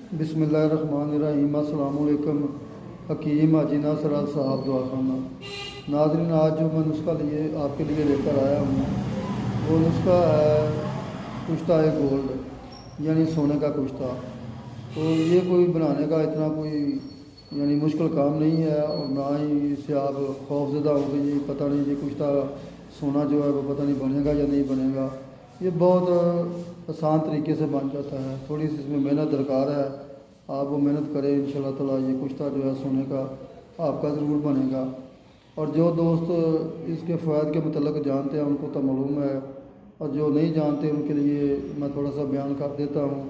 बिस्मिल्लाहिर्रहमानिर्रहीम। अस्सलाम वालेकुम। हकीम हाजी नासर साहब दवाखाना। नाज़रीन, आज जो मैं नुस्खा लिए आपके लिए लेकर आया हूँ वो नुस्खा है कुश्ता गोल्ड, यानी सोने का कुश्ता। तो ये कोई बनाने का इतना कोई यानी मुश्किल काम नहीं है, और ना ही इससे आप खौफजदा हो गए ये पता नहीं ये कुश्ता सोना जो है वो पता नहीं बनेगा या नहीं बनेगा। ये बहुत आसान तरीके से बन जाता है, थोड़ी सी इसमें मेहनत दरकार है। आप वो मेहनत करें, इंशाल्लाह ताला ये कुश्ता जो है सोने का आपका ज़रूर बनेगा। और जो दोस्त इसके फ़वाद के मतलब जानते हैं उनको तो मालूम है, और जो नहीं जानते उनके लिए मैं थोड़ा सा बयान कर देता हूँ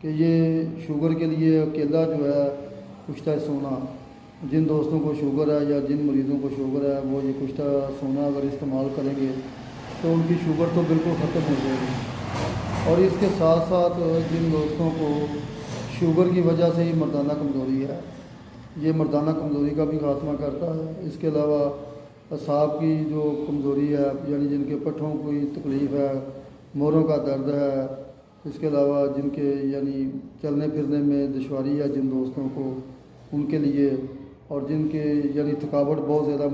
कि ये शुगर के लिए केला जो है कुश्ता सोना, जिन दोस्तों को शुगर है या जिन मरीज़ों को शुगर है वो ये कुश्ता सोना अगर इस्तेमाल करेंगे तो उनकी शुगर तो बिल्कुल ख़त्म हो जाएगी। और इसके साथ साथ जिन दोस्तों को शुगर की वजह से ही मर्दाना कमज़ोरी है, ये मर्दाना कमज़ोरी का भी खात्मा करता है। इसके अलावा असाब की जो कमज़ोरी है, यानी जिनके पट्ठों की तकलीफ़ है, मोरों का दर्द है, इसके अलावा जिनके यानी चलने फिरने में दुश्वारी है जिन दोस्तों को, उनके लिए, और जिनके यानी थकावट बहुत ज़्यादा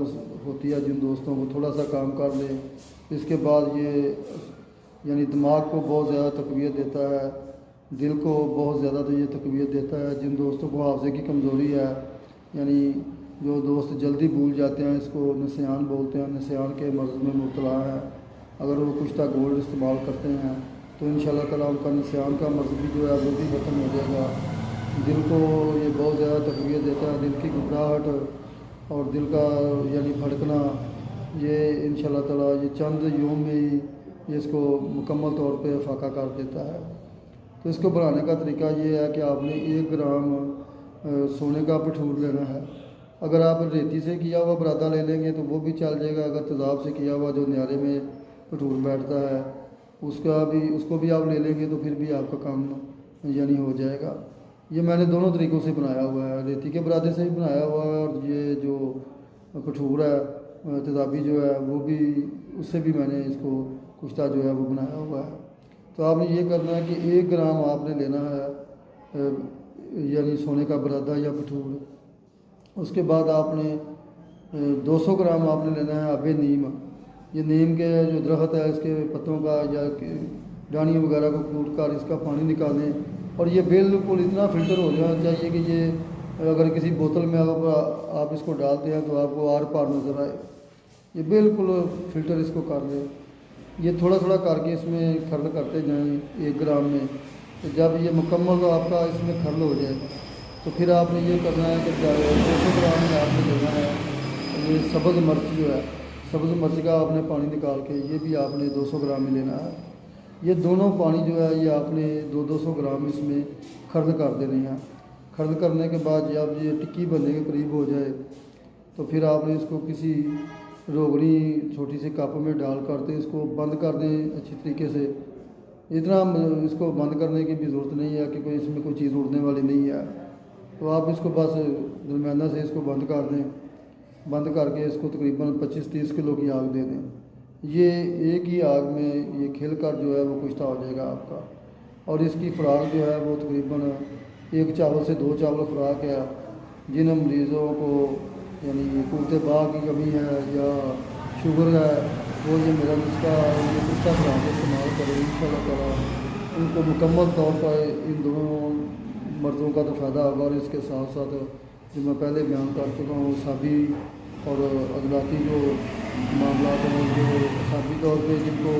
होती है जिन दोस्तों को, थोड़ा सा काम कर लें इसके बाद ये यानी दिमाग को बहुत ज़्यादा तक़वियत देता है, दिल को बहुत ज़्यादा तो ये तक़वियत देता है। जिन दोस्तों को हाफ़ज़े की कमज़ोरी है, यानी जो दोस्त जल्दी भूल जाते हैं, इसको निस्यान बोलते हैं, निस्यान के मर्ज़ में मुब्तला है, अगर वो कुश्ता गोल्ड इस्तेमाल करते हैं तो इंशाल्लाह ताला उनका निस्यान का मर्ज़ भी जो है वो भी ख़त्म हो जाएगा। दिल को ये बहुत ज़्यादा तक़वियत देता है, दिल की घबराहट और दिल का यानी धड़कना, ये इंशाल्लाह ताला ये चंद यूम में ही ये इसको मुकम्मल तौर पे फाका कर देता है। तो इसको बनाने का तरीका ये है कि आपने 1 ग्राम सोने का भठूर लेना है। अगर आप रेती से किया हुआ बरादा ले लेंगे तो वो भी चल जाएगा, अगर तेज़ाब से किया हुआ जो न्यारे में भठूर बैठता है उसको भी आप ले लेंगे तो फिर भी आपका काम यानी हो जाएगा। ये मैंने दोनों तरीक़ों से बनाया हुआ है, रेती के बरादे से भी बनाया हुआ है, और ये जो भठूर है तेज़ाबी जो है वो भी, उससे भी मैंने इसको कुश्ता जो है वो बनाया हुआ है। तो आपने ये करना है कि 1 ग्राम आपने लेना है यानी सोने का बरादा या भठूर। उसके बाद आपने 200 ग्राम आपने लेना है आबे नीम। ये नीम के जो दरख्त है इसके पत्तों का या डानियों वगैरह को कूट कर इसका पानी निकालें, और ये बिल्कुल इतना फ़िल्टर हो जाना चाहिए कि ये अगर किसी बोतल में आप इसको डालते हैं तो आपको आर पार नज़र आए। ये बिल्कुल फ़िल्टर इसको कर लें। ये थोड़ा थोड़ा करके इसमें खर्ल करते जाएं 1 ग्राम में। तो जब ये मुकम्मल आपका इसमें खर्ल हो जाए तो फिर आपने ये करना है कि 200 ग्राम में आपने लेना है ये सब्ज़ मिर्च जो है, सब्ज़ मिर्च का आपने पानी निकाल के ये भी आपने 200 ग्राम में लेना है। ये दोनों पानी जो है ये आपने 200 ग्राम इसमें खर्ल कर देने हैं। खर्ल करने के बाद जब ये टिक्की बनने के करीब हो जाए तो फिर आपने इसको किसी रोगनी छोटी सी कप में डाल करते इसको बंद कर दें अच्छी तरीके से। इतना इसको बंद करने की भी ज़रूरत नहीं है कि कोई इसमें कोई चीज़ उड़ने वाली नहीं है, तो आप इसको बस दरमियाना से इसको बंद कर दें। बंद करके इसको तकरीबन 25-30 किलो की आग दे दें। ये एक ही आग में ये खिल कर जो है वो कुश्ता हो जाएगा आपका। और इसकी खुराक जो है वो तकरीबन 1 चावल से 2 चावल खुराक है। जिन मरीज़ों को यानी कुर्ते बाग की कमी है या शुगर है वो ये मेरा नुस्खा ये कुश्ता बना के इस्तेमाल करें, इंशाल्लाह ताला उनको मुकम्मल तौर पर इन दोनों मर्ज़ों का तो फ़ायदा होगा। और इसके साथ साथ जो मैं पहले बयान कर चुका हूँ साबी और अजलाती जो मामला हैं, जो साबी तौर पे जिनको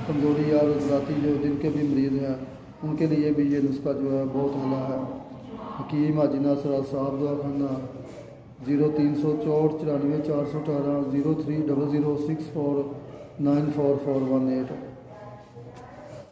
कमज़ोरी और अजलाती जो दिल के भी मरीज़ हैं उनके लिए भी ये नुस्खा जो है बहुत भला है। हकीम हाजी नासर साहब दवाखाना 0364 94 418 030064944418।